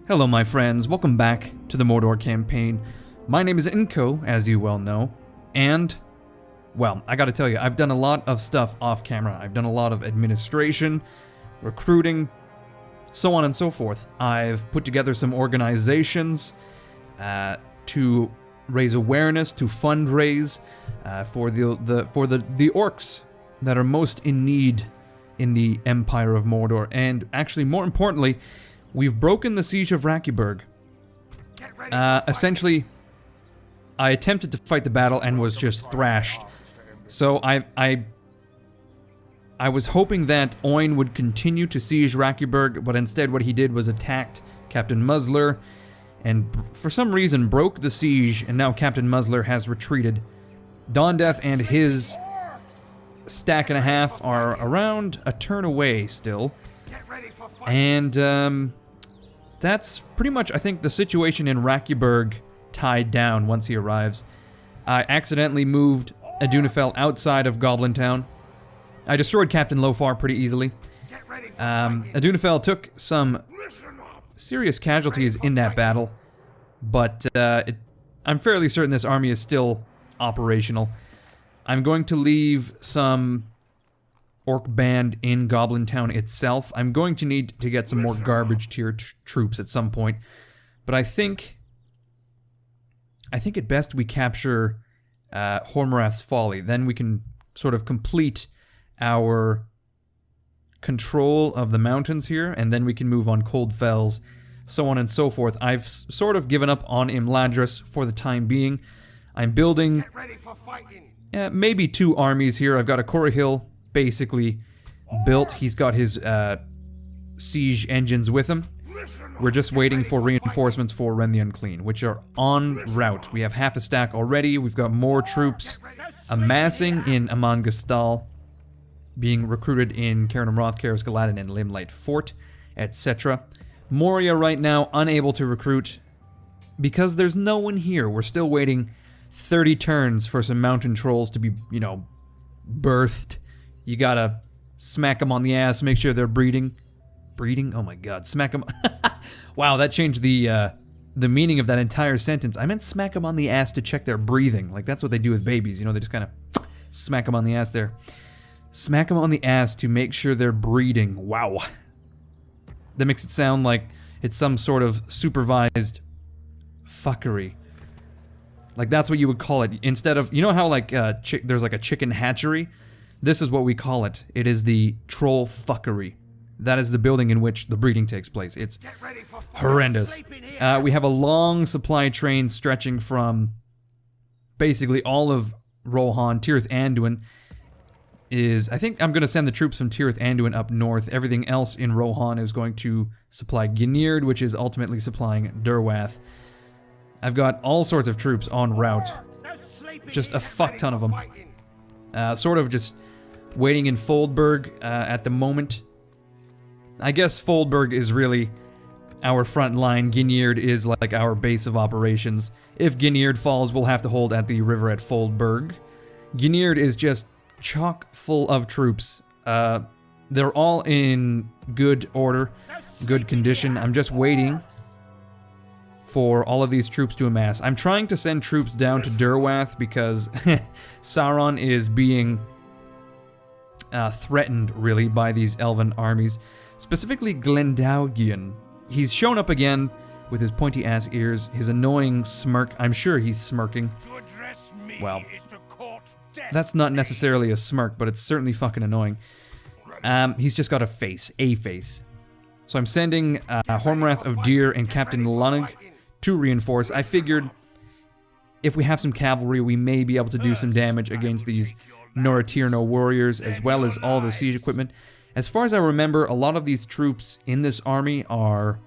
Hello my friends, welcome back to the Mordor campaign. My name is Inko, as you well know, and, well, I gotta tell you, I've done a lot of stuff off camera. I've done a lot of administration, recruiting, so on and so forth. I've put together some organizations to raise awareness, to fundraise for the orcs that are most in need in the Empire of Mordor, and actually, more importantly, we've broken the siege of Rakiburg. Essentially, I attempted to fight the battle and was just thrashed. So I was hoping that Oin would continue to siege Rakiburg, but instead what he did was attacked Captain Muzzler, and for some reason broke the siege, and now Captain Muzzler has retreated. Dondef and his stack and a half are around a turn away still. And that's pretty much, I think, the situation in Rakiburg tied down once he arrives. I accidentally moved Adunafel outside of Goblin Town. I destroyed Captain Lofar pretty easily. Adunafel took some serious casualties in that battle, but I'm fairly certain this army is still operational. I'm going to leave some Orc band in Goblin Town itself. I'm going to need to get some more garbage tier troops at some point, but I think at best we capture Hormarath's Folly. Then we can sort of complete our control of the mountains here, and then we can move on Cold Fells, so on and so forth. I've sort of given up on Imladris for the time being. I'm building maybe two armies here. I've got a Corahil basically built. He's got his siege engines with him. We're just waiting for reinforcements for Ren the Unclean, which are en route. We have half a stack already. We've got more troops amassing in Amon Gestal, being recruited in Cairn Roth, Karis Galadin, and Limelight Fort, etc. Moria right now unable to recruit because there's no one here. We're still waiting 30 turns for some mountain trolls to be, you know, birthed. You gotta smack them on the ass, make sure they're breeding. Breeding? Oh my god, smack them. Wow, that changed the meaning of that entire sentence. I meant smack them on the ass to check their breathing. Like, that's what they do with babies, you know, they just kind of smack them on the ass there. Smack them on the ass to make sure they're breeding. Wow. That makes it sound like it's some sort of supervised fuckery. Like, that's what you would call it. Instead of, you know how, like, there's like a chicken hatchery? This is what we call it. It is the troll fuckery. That is the building in which the breeding takes place. It's horrendous. We have a long supply train stretching from basically all of Rohan. Tirith Anduin is... I think I'm going to send the troops from Tirith Anduin up north. Everything else in Rohan is going to supply Ginird, which is ultimately supplying Durwath. I've got all sorts of troops en route. Just a fuck ton of them. Sort of just waiting in Foldberg at the moment. I guess Foldberg is really our front line. Ginird is like our base of operations. If Ginird falls, we'll have to hold at the river at Foldberg. Ginird is just chock full of troops. They're all in good order, good condition. I'm just waiting for all of these troops to amass. I'm trying to send troops down to Durwath because Sauron is being threatened, really, by these elven armies. Specifically Glendaugian. He's shown up again with his pointy-ass ears, his annoying smirk. I'm sure he's smirking. Well, that's not necessarily a smirk, but it's certainly fucking annoying. He's just got a face. So I'm sending Hormarath of Deer and Captain Lunnig to reinforce. I figured if we have some cavalry, we may be able to do some damage against these Noratirno warriors, as well as all the siege equipment. As far as I remember, a lot of these troops in this army are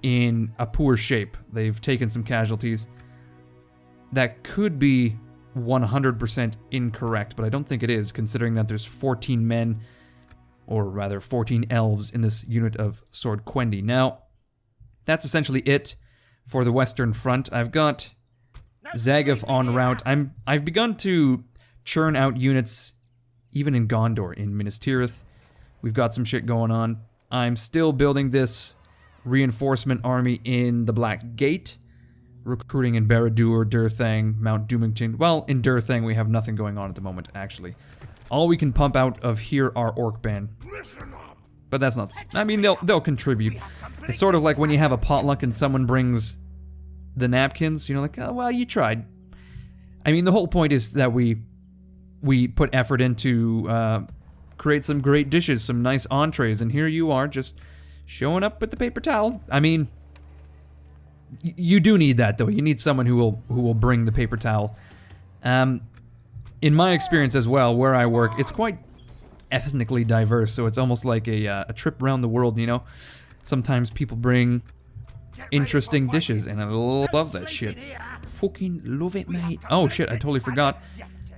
in a poor shape. They've taken some casualties. That could be 100% incorrect, but I don't think it is, considering that there's 14 men, or rather 14 elves in this unit of Sword Quendi. Now, that's essentially it for the Western Front. I've got Zagaf en route. I've begun to churn out units even in Gondor, in Minas Tirith. We've got some shit going on. I'm still building this reinforcement army in the Black Gate, recruiting in Barad-dûr, Durthang, Mount Doomington. Well, in Durthang we have nothing going on at the moment, actually. All we can pump out of here are Orc Band. But that's not... I mean, they'll contribute. It's sort of like when you have a potluck and someone brings the napkins, you know, like, oh, well, you tried. I mean, the whole point is that we put effort into create some great dishes, some nice entrees, and here you are just showing up with the paper towel. I mean, you do need that, though. You need someone who will bring the paper towel. In my experience as well, where I work, it's quite ethnically diverse, so it's almost like a trip around the world, you know? Sometimes people bring interesting dishes, and I love that shit. Fucking love it, mate. Oh shit, I totally forgot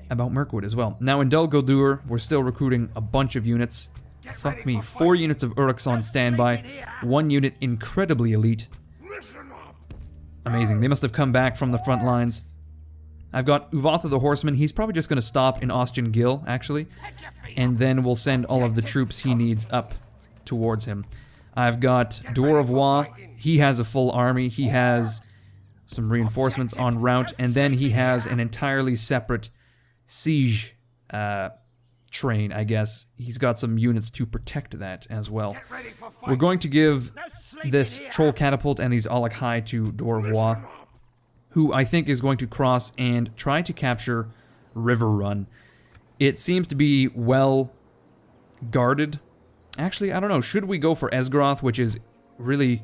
about Mirkwood as well. Now in Dol Guldur, we're still recruiting a bunch of units. Fuck me, 4 units of Uruks on standby, 1 unit incredibly elite. Amazing, they must have come back from the front lines. I've got Uvatha the Horseman. He's probably just going to stop in Ostian Gil, actually. And then we'll send all of the troops he needs up towards him. I've got Dwarf Wa. He has a full army. He has some reinforcements en route. And then he has an entirely separate siege train, I guess. He's got some units to protect that as well. We're going to give this Troll Catapult and these Alak Hai to Dwarf Wa, who I think is going to cross and try to capture River Run. It seems to be well guarded. Actually, I don't know. Should we go for Esgaroth, which is really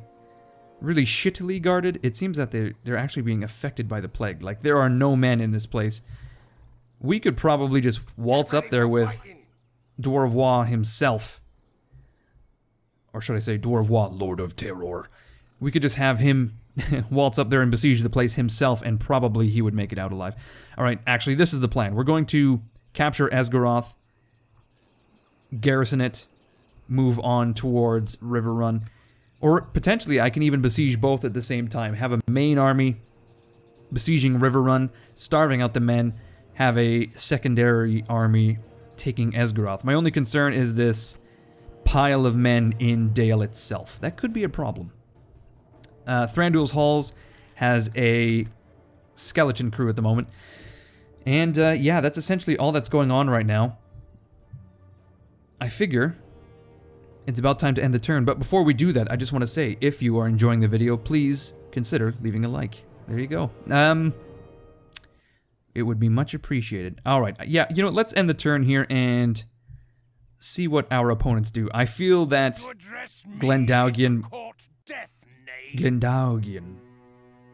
shittily guarded? It seems that they're actually being affected by the plague. Like, there are no men in this place. We could probably just waltz up there with Dwarf Wa himself. Or should I say Dwarf Wa, Lord of Terror. We could just have him waltz up there and besiege the place himself, and probably he would make it out alive. Alright, actually, this is the plan. We're going to capture Esgaroth, garrison it, move on towards River Run. Or potentially, I can even besiege both at the same time. Have a main army besieging River Run, starving out the men, have a secondary army taking Esgaroth. My only concern is this pile of men in Dale itself. That could be a problem. Thranduil's Halls has a skeleton crew at the moment. And, yeah, that's essentially all that's going on right now. I figure it's about time to end the turn. But before we do that, I just want to say, if you are enjoying the video, please consider leaving a like. There you go. It would be much appreciated. Alright, yeah, you know, let's end the turn here and see what our opponents do. I feel that Glendaugian...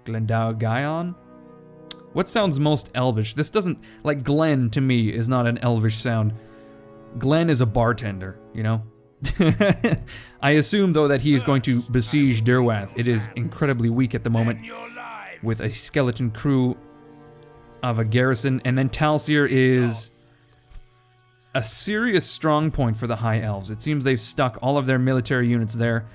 Glendaugion? What sounds most elvish? This doesn't... Like, Glen, to me, is not an elvish sound. Glen is a bartender, you know? I assume, though, that he is going to besiege Derwath. It is incredibly weak at the moment, with a skeleton crew of a garrison. And then Talsir is a serious strong point for the High Elves. It seems they've stuck all of their military units there.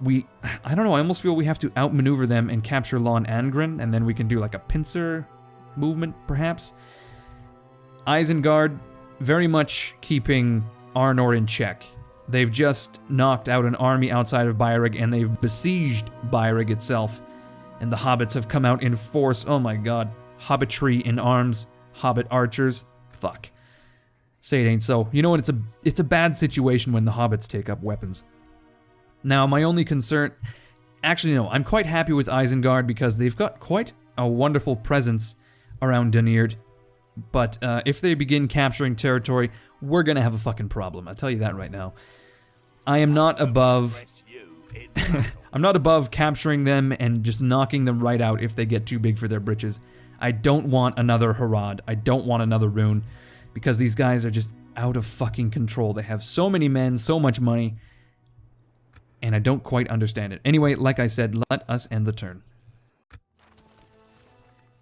I don't know, I almost feel we have to outmaneuver them and capture Lon Angren, and then we can do like a pincer movement, perhaps. Isengard, very much keeping Arnor in check. They've just knocked out an army outside of Byrreg, and they've besieged Byrreg itself. And the hobbits have come out in force. Oh my god. Hobbitry in arms. Hobbit archers. Fuck. Say it ain't so. You know what, it's a bad situation when the hobbits take up weapons. Now, my only concern... Actually, no, I'm quite happy with Isengard because they've got quite a wonderful presence around Dunird. But if they begin capturing territory, we're gonna have a fucking problem. I'll tell you that right now. I am not above... I'm not above capturing them and just knocking them right out if they get too big for their britches. I don't want another Harad. I don't want another Rune. Because these guys are just out of fucking control. They have so many men, so much money... And I don't quite understand it. Anyway, like I said, let us end the turn.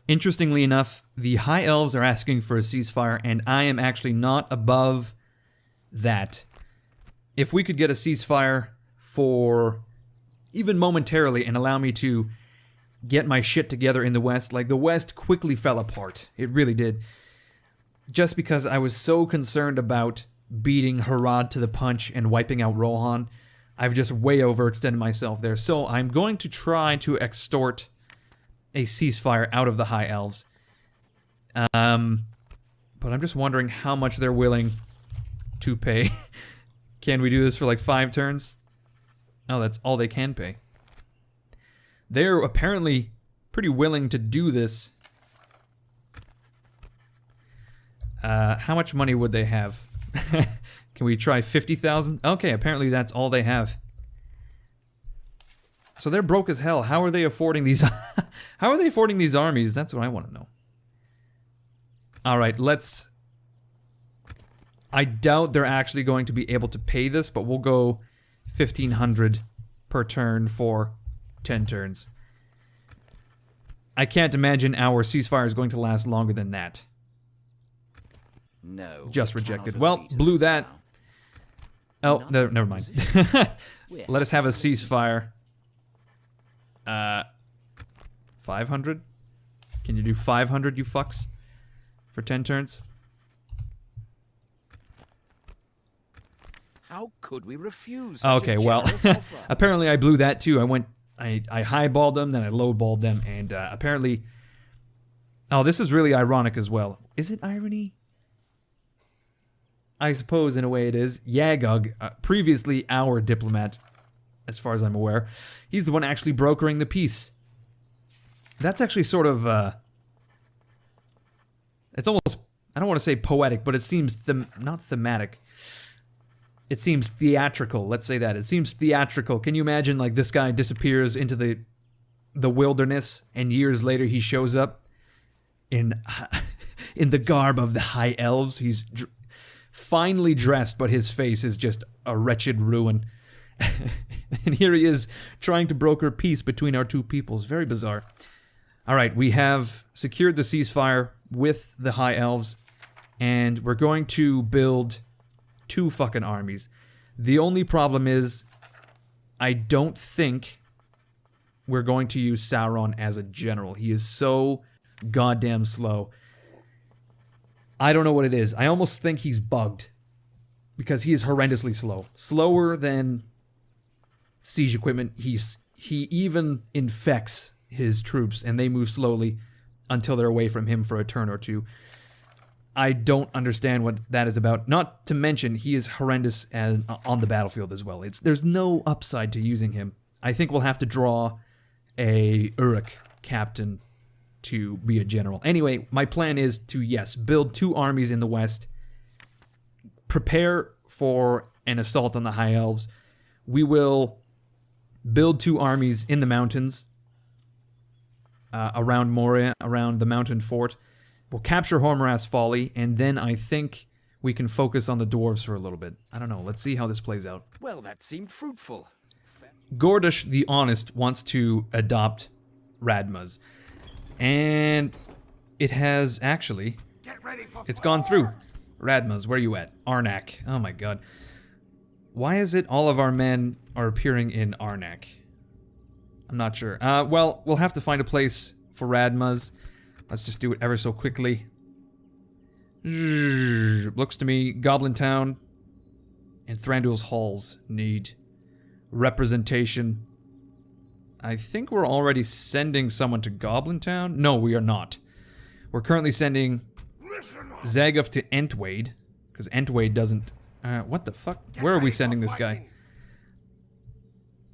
Interestingly enough, the High Elves are asking for a ceasefire, and I am actually not above that. If we could get a ceasefire for even momentarily and allow me to get my shit together in the West, like the West quickly fell apart. It really did. Just because I was so concerned about beating Harad to the punch and wiping out Rohan. I've just way overextended myself there. So I'm going to try to extort a ceasefire out of the High Elves. But I'm just wondering how much they're willing to pay. Can we do this for like 5 turns? Oh, that's all they can pay. They're apparently pretty willing to do this. How much money would they have? Can we try 50,000? Okay, apparently that's all they have. So they're broke as hell. How are they affording these? How are they affording these armies? That's what I want to know. All right, let's. I doubt they're actually going to be able to pay this, but we'll go 1,500 per turn for 10 turns. I can't imagine our ceasefire is going to last longer than that. No. Just rejected. Well, blew that. Oh, never mind. Let us have a ceasefire. 500? Can you do 500, you fucks? For 10 turns? How could we refuse? Okay, well, apparently I blew that too. I highballed them, then I lowballed them, and apparently... Oh, this is really ironic as well. Is it irony? I suppose in a way it is. Yagog, previously our diplomat, as far as I'm aware, he's the one actually brokering the peace. That's actually sort of, it's almost, I don't want to say poetic, but it seems, not thematic. It seems theatrical, let's say that. It seems theatrical. Can you imagine, like, this guy disappears into the wilderness, and years later he shows up in the garb of the High Elves. He's finely dressed, but his face is just a wretched ruin. And here he is, trying to broker peace between our two peoples. Very bizarre. All right, we have secured the ceasefire with the High Elves, and we're going to build 2 fucking armies. The only problem is, I don't think we're going to use Sauron as a general. He is so goddamn slow. I don't know what it is. I almost think he's bugged, because he is horrendously slow. Slower than siege equipment. He even infects his troops, and they move slowly until they're away from him for a turn or 2. I don't understand what that is about. Not to mention, he is horrendous on the battlefield as well. There's no upside to using him. I think we'll have to draw a Uruk captain to be a general. Anyway, my plan is to, yes, build 2 armies in the west, prepare for an assault on the High Elves. We will build 2 armies in the mountains, around Moria, around the mountain fort. We'll capture Hormoras Folly, and then I think we can focus on the dwarves for a little bit. I don't know. Let's see how this plays out. Well, that seemed fruitful. Gordush the Honest wants to adopt Radmaz. And it has actually... It's gone through. Radmaz, where are you at? Arnak. Oh my god. Why is it all of our men are appearing in Arnak? I'm not sure. Well, we'll have to find a place for Radmaz. Let's just do it ever so quickly. Looks to me, Goblin Town and Thranduil's Halls need representation. I think we're already sending someone to Goblin Town. No, we are not. We're currently sending Zagoth to Entwade, because Entwade doesn't... what the fuck? Where are we sending this guy?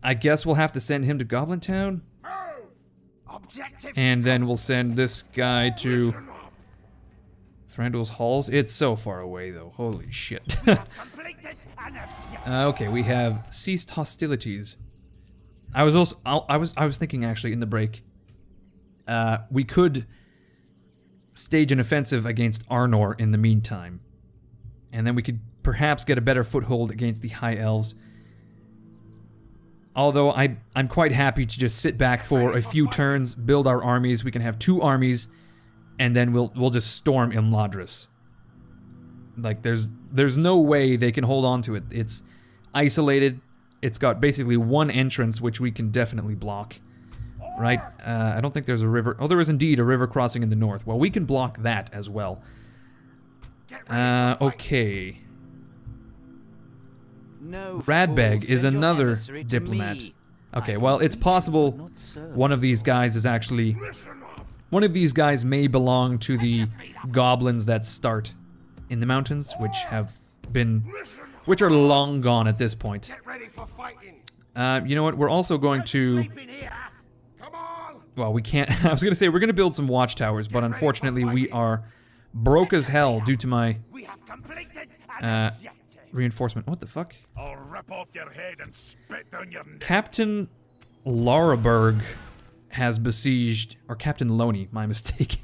I guess we'll have to send him to Goblin Town. And then we'll send this guy to Thranduil's Halls. It's so far away, though. Holy shit. Okay, we have ceased hostilities. I was thinking actually in the break, we could stage an offensive against Arnor in the meantime, and then we could perhaps get a better foothold against the High Elves. Although I'm quite happy to just sit back for a few turns, build our armies. We can have 2 armies, and then we'll just storm Imladris. Like there's no way they can hold on to it. It's isolated. It's got basically 1 entrance, which we can definitely block. Right? I don't think there's a river. Oh, there is indeed a river crossing in the north. Well, we can block that as well. Okay. No. Radbeg fool, is send your another emissary to diplomat. me. Okay, I well, will it's meet you, possible but not serve. one of these guys is actually... One of these guys may belong to the goblins that start in the mountains, which have been... which are long gone at this point. You know what? We're also going to... Well, we can't... I was going to say we're going to build some watchtowers, but unfortunately we are broke as hell due to my... reinforcement. What the fuck? I'll rip off your head and spit down your neck. Captain Laraberg has besieged... Or Captain Loney, my mistake.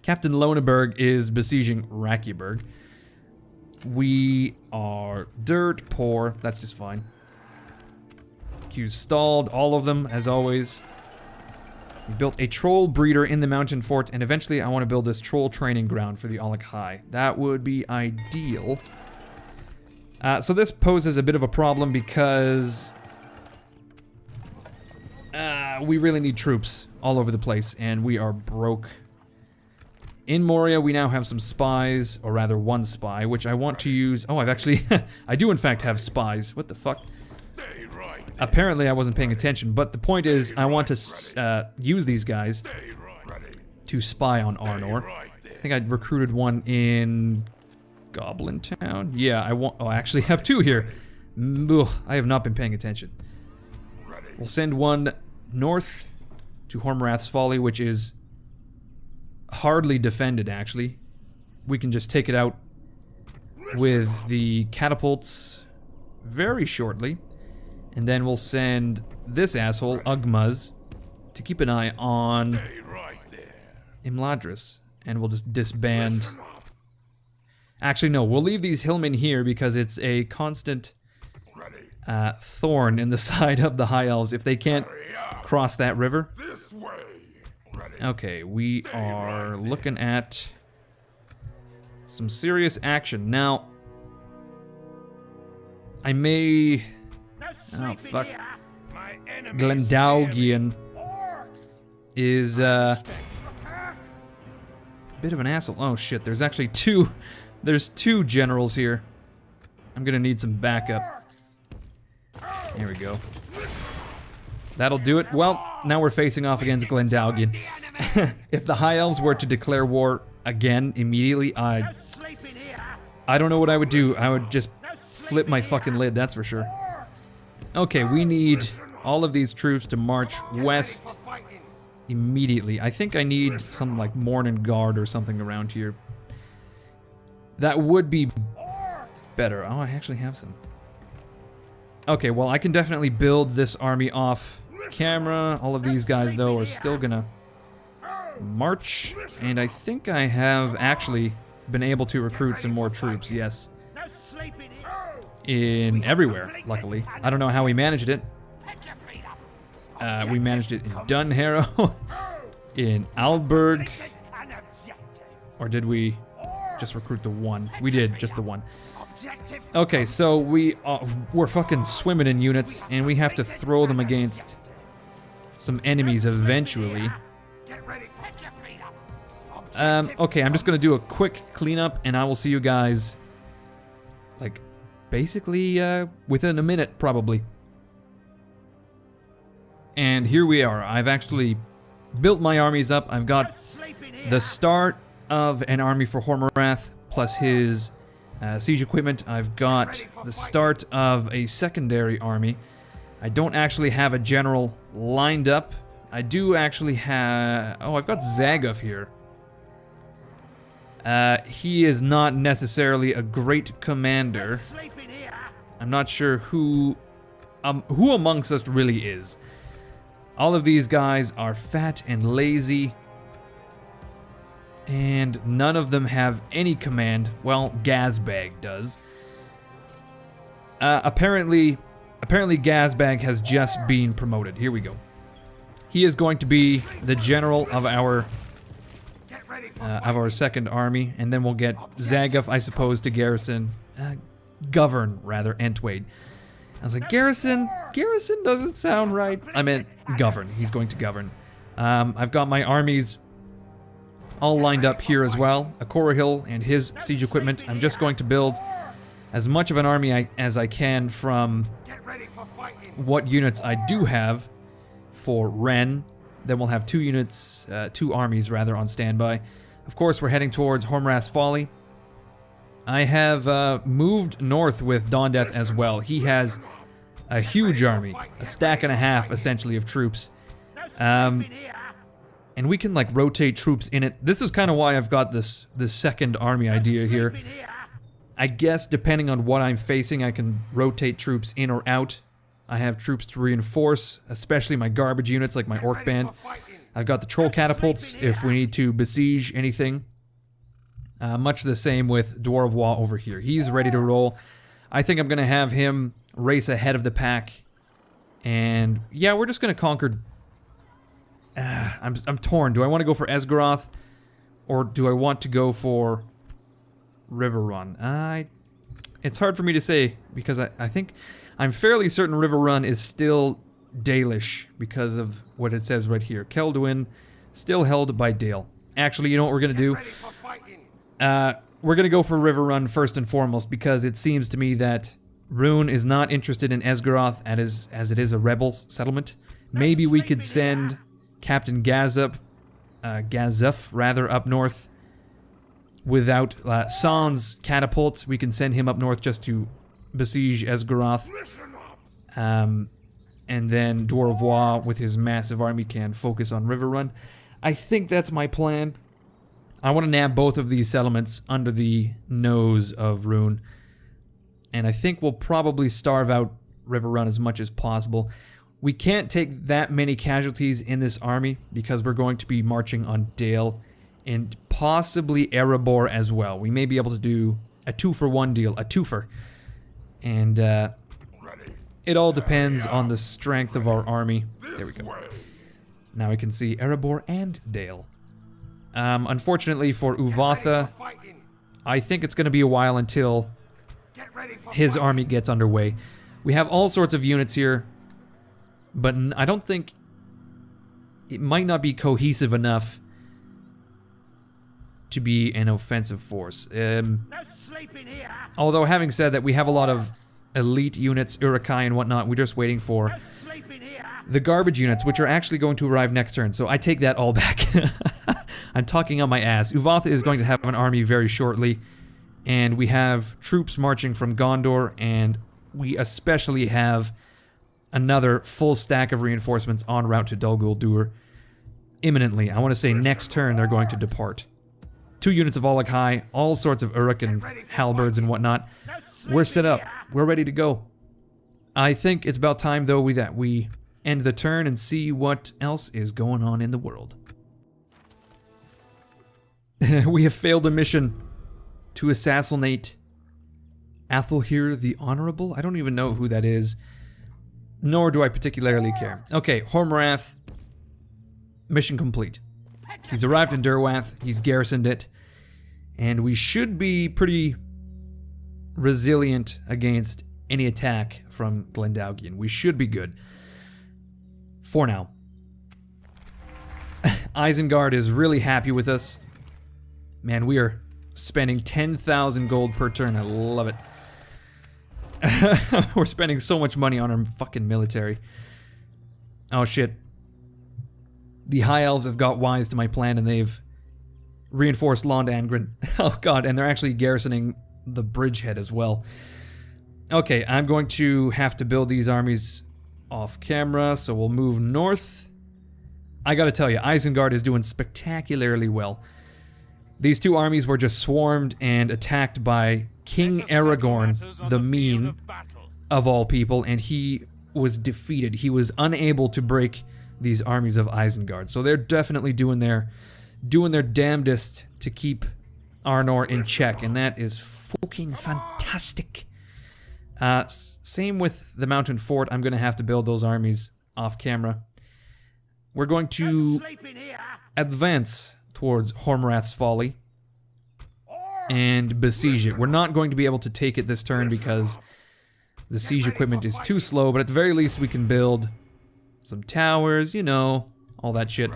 Captain Loneberg is besieging Rakiberg. We are dirt poor. That's just fine. Q's stalled, all of them, as always. We've built a troll breeder in the mountain fort, and eventually I want to build this troll training ground for the Alec High. That would be ideal. So this poses a bit of a problem because we really need troops all over the place, and we are broke. In Moria, we now have some spies, or rather one spy, which I want to use... Oh, I've actually... I do in fact have spies. What the fuck? Apparently I wasn't paying attention, but the point is I want to use these guys to spy on Arnor. I think I recruited one in Goblin Town. Yeah, I want... Oh, I actually have two here. Ugh, I have not been paying attention. We'll send one north to Hormarath's Folly, which is hardly defended, actually. We can just take it out with the catapults very shortly. And then we'll send this asshole, Ugmaz, to keep an eye on Imladris. And we'll just disband... Actually, no, we'll leave these hillmen here because it's a constant thorn in the side of the High Elves if they can't cross that river. Okay, we are looking at some serious action. Now, I may... Oh, fuck. Glendaugian is a bit of an asshole. Oh shit, there's actually two... There's two generals here. I'm gonna need some backup. There we go. That'll do it. Well, now we're facing off against Glendaugian. If the High Elves were to declare war again immediately, I don't know what I would do. I would just flip my fucking lid, that's for sure. Okay, we need all of these troops to march west immediately. I think I need something like Morning Guard or something around here. That would be better. Oh, I actually have some. Okay, well, I can definitely build this army off camera. All of these guys, though, are still gonna march. And I think I have actually been able to recruit some more troops, yes. In everywhere, luckily. I don't know how we managed it. We managed it in Dunharrow, in Alberg, or did we just recruit the one? We did, just the one. Okay, so we're fucking swimming in units, and we have to throw them against some enemies eventually. Okay, I'm just gonna do a quick cleanup, and I will see you guys, like, basically, within a minute, probably. And here we are. I've actually built my armies up. I've got the start of an army for Hormarath, plus his siege equipment. I've got the start of a secondary army. I don't actually have a general lined up. I do actually have... Oh, I've got Zagov here. He is not necessarily a great commander. I'm not sure who amongst us really is. All of these guys are fat and lazy, and none of them have any command. Well, Gazbag does. Apparently Gazbag has just been promoted. Here we go. He is going to be the general of our second army, and then we'll get Zagov, I suppose, to govern rather, Entwade. I was like, Garrison doesn't sound right. I meant govern. He's going to govern. I've got my armies all lined up here as well. Akorahill and his siege equipment. I'm just going to build as much of an army as I can from Get ready for fighting. what units I do have for Ren. Then we'll have 2 armies rather, on standby. Of course, we're heading towards Hormrath's Folly. I have moved north with Dawn Death as well. He has a huge army, a stack and a half, essentially, of troops. And we can, like, rotate troops in it. This is kind of why I've got this second army idea here. I guess, depending on what I'm facing, I can rotate troops in or out. I have troops to reinforce, especially my garbage units, like my Orc Band. I've got the Troll Catapults if we need to besiege anything. Much the same with Dwarvois over here. He's ready to roll. I think I'm going to have him race ahead of the pack. And, yeah, we're just going to conquer... I'm torn. Do I want to go for Esgaroth? Or do I want to go for Riverrun? It's hard for me to say, because I think... I'm fairly certain Riverrun is still Dalish, because of what it says right here. Kelduin, still held by Dale. Actually, you know what we're going to do? We're going to go for Riverrun first and foremost, because it seems to me that Rune is not interested in Esgaroth as it is a rebel settlement. Maybe we could send Captain Gazuf up north without Sans catapults. We can send him up north just to besiege Esgaroth. And then Dwarvois with his massive army can focus on Riverrun. I think that's my plan. I want to nab both of these settlements under the nose of Rune. And I think we'll probably starve out Riverrun as much as possible. We can't take that many casualties in this army because we're going to be marching on Dale and possibly Erebor as well. We may be able to do a 2-for-1 deal, a twofer. And it all depends on the strength of our army. There we go. Now we can see Erebor and Dale. Unfortunately for Uvatha, I think it's going to be a while until his army gets underway. We have all sorts of units here, but I don't think it might not be cohesive enough to be an offensive force. Although, having said that, we have a lot of elite units, Urukai and whatnot. We're just waiting for the garbage units, which are actually going to arrive next turn. So I take that all back. I'm talking on my ass. Uvatha is going to have an army very shortly. And we have troops marching from Gondor. And we especially have another full stack of reinforcements en route to Dol Guldur imminently. I want to say next turn they're going to depart. 2 units of Olakai, all sorts of Uruk and halberds and whatnot. We're set up. We're ready to go. I think it's about time, though, that we end the turn and see what else is going on in the world. We have failed a mission to assassinate Athelhir the Honorable. I don't even know who that is, nor do I particularly care. Okay, Hormrath, mission complete. He's arrived in Durwath, he's garrisoned it, and we should be pretty resilient against any attack from Glendaugian. We should be good. For now. Isengard is really happy with us. Man, we are spending 10,000 gold per turn. I love it. We're spending so much money on our fucking military. Oh shit. The High Elves have got wise to my plan and they've reinforced Lond Angren. Oh god, and they're actually garrisoning the bridgehead as well. Okay, I'm going to have to build these armies off camera, so we'll move north. I gotta tell you, Isengard is doing spectacularly well. These 2 armies were just swarmed and attacked by King Aragorn, the Mean, of all people, and he was defeated. He was unable to break these armies of Isengard. So they're definitely doing their damnedest to keep Arnor in check, and that is fucking fantastic. Same with the Mountain Fort. I'm going to have to build those armies off camera. We're going to advance towards Hormrath's Folly and besiege it. We're not going to be able to take it this turn because the siege equipment is too slow, but at the very least we can build some towers, you know, all that shit.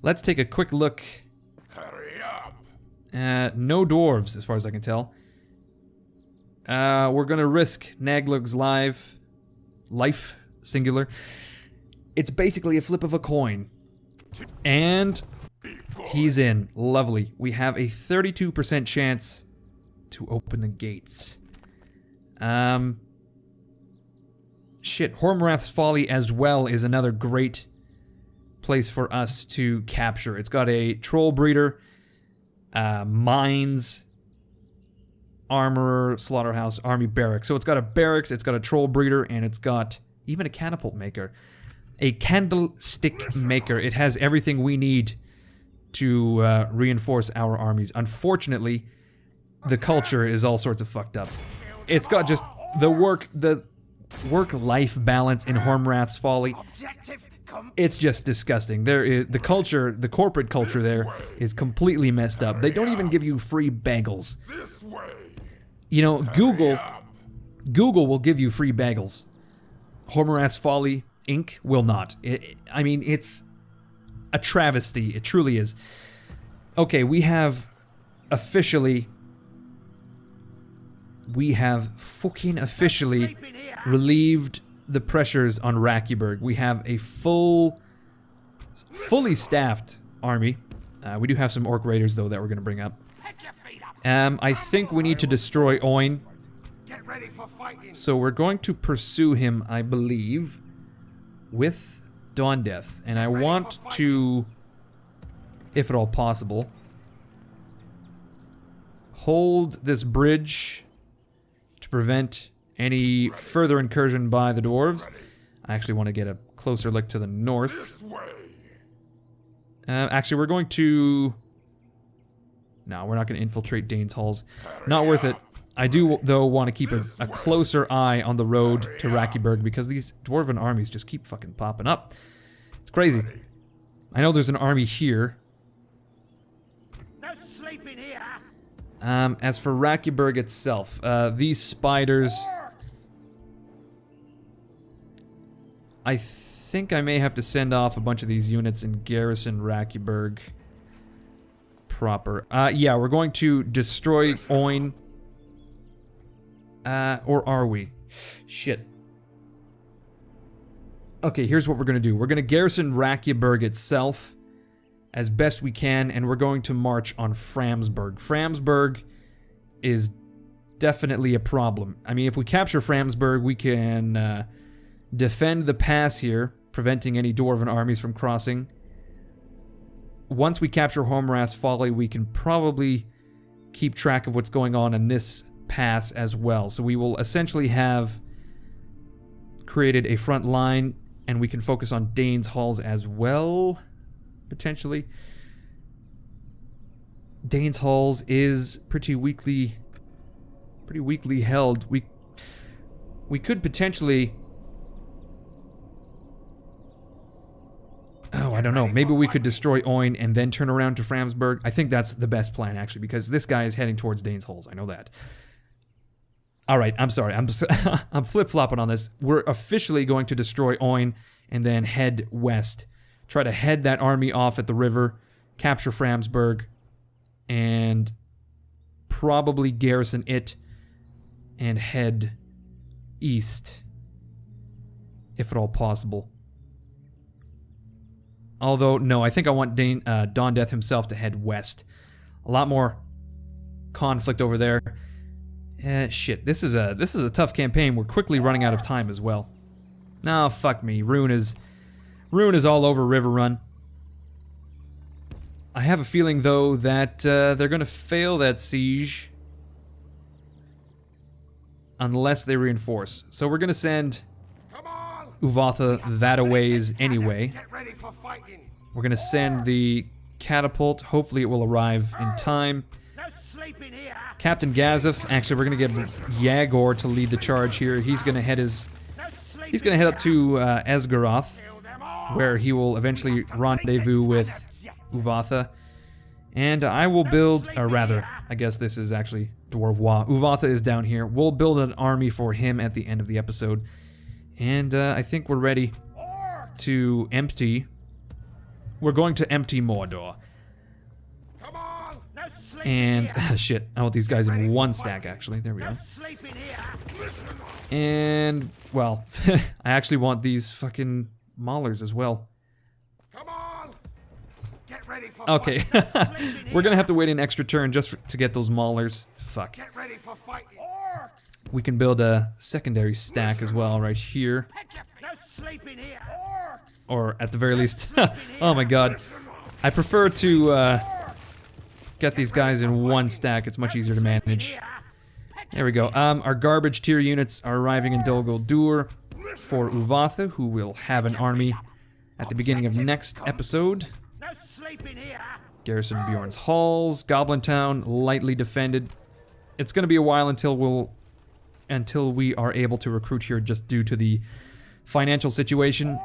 Let's take a quick look. Hurry up. No dwarves, as far as I can tell. We're gonna risk Naglug's life, singular. It's basically a flip of a coin. And he's in. Lovely. We have a 32% chance to open the gates. Shit, Hormarath's Folly as well is another great place for us to capture. It's got a troll breeder, mines, armorer, slaughterhouse, army barracks. So it's got a barracks, it's got a troll breeder, and it's got even a catapult maker. A candlestick maker. It has everything we need to reinforce our armies. Unfortunately, the culture is all sorts of fucked up. It's got just the work-life balance in Hormarath's Folly. It's just disgusting. There is the culture, the corporate culture there is completely messed up. They don't even give you free bagels. You know, Google will give you free bagels. Hormarath's Folly Inc. will not. I mean, it's a travesty. It truly is. Okay, we have fucking officially relieved the pressures on Rakiburg. We have a fully staffed army. We do have some orc raiders though that we're gonna bring up. I think we need to destroy Oin. So we're going to pursue him, I believe, with Dawn Death. And I want to, if at all possible, hold this bridge to prevent any further incursion by the dwarves. I actually want to get a closer look to the north. Actually, we're going to... No, we're not going to infiltrate Dane's Halls. Not worth it. I do, though, want to keep a closer eye on the road to Rakiburg because these dwarven armies just keep fucking popping up. It's crazy. I know there's an army here. As for Rakiburg itself, these spiders... I think I may have to send off a bunch of these units and garrison Rakiburg proper. Yeah, we're going to destroy Oin. Or are we? Shit. Okay, here's what we're going to do. We're going to garrison Rakiburg itself as best we can, and we're going to march on Framsburg. Framsburg is definitely a problem. I mean, if we capture Framsburg, we can defend the pass here, preventing any dwarven armies from crossing. Once we capture Hormarath's Folly, we can probably keep track of what's going on in this pass as well. So we will essentially have created a front line, and we can focus on Dane's Halls as well, potentially. Dane's Halls is pretty weakly held. We could potentially... Oh, I don't know. Maybe we could destroy Oin and then turn around to Framsburg. I think that's the best plan, actually, because this guy is heading towards Dane's Halls. I know that. All right, I'm sorry. I'm flip-flopping on this. We're officially going to destroy Oin and then head west. Try to head that army off at the river, capture Framsburg, and probably garrison it and head east, if at all possible. Although, no, I think I want Dawn Death himself to head west. A lot more conflict over there. Shit, this is a tough campaign. We're quickly running out of time as well. No, fuck me. Rune is all over River Run. I have a feeling, though, that they're going to fail that siege unless they reinforce. So we're going to send Uvatha that-a-ways anyway. We're going to send the catapult. Hopefully it will arrive in time. Captain Gazif, actually we're going to get Yagor to lead the charge here. He's going to head up to Esgaroth, where he will eventually rendezvous with Uvatha. And I will build, or rather, I guess this is actually Dwarvois. Uvatha is down here. We'll build an army for him at the end of the episode. And I think we're ready to empty. We're going to empty Mordor. And, shit, I want these guys in one stack, actually. There we go. And, well, I actually want these fucking maulers as well. Come on! Get ready for Okay, we're gonna have to wait an extra turn just to get those maulers. Fuck. Get ready for fighting. Orcs! We can build a secondary stack as well right here. No sleeping here. Orcs! Or at the very least, oh my god. I prefer to get these guys in one stack. It's much easier to manage. There we go. Our garbage tier units are arriving in Dol Guldur for Uvatha, who will have an army at the beginning of next episode. No sleeping here. Garrison Bjorn's Halls, Goblin Town, lightly defended. It's going to be a while until we are able to recruit here, just due to the financial situation.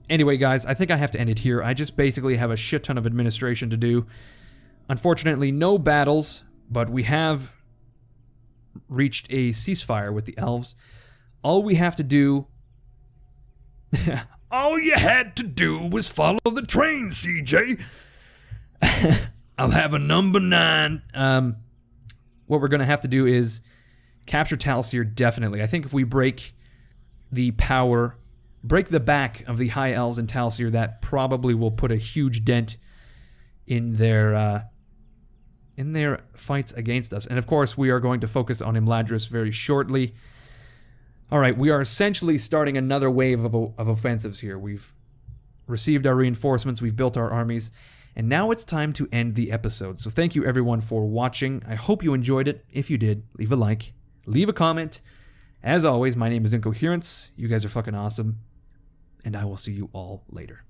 Anyway, guys, I think I have to end it here. I just basically have a shit ton of administration to do. Unfortunately, no battles, but we have reached a ceasefire with the elves. All we have to do... All you had to do was follow the train, CJ. I'll have a number 9. What we're going to have to do is capture Talsir, definitely. I think if we break the back of the High Elves in Talsir, that probably will put a huge dent in their fights against us. And of course, we are going to focus on Imladris very shortly. Alright, we are essentially starting another wave of offensives here. We've received our reinforcements, we've built our armies, and now it's time to end the episode. So thank you everyone for watching. I hope you enjoyed it. If you did, leave a like, leave a comment. As always, my name is Incoherence. You guys are fucking awesome, and I will see you all later.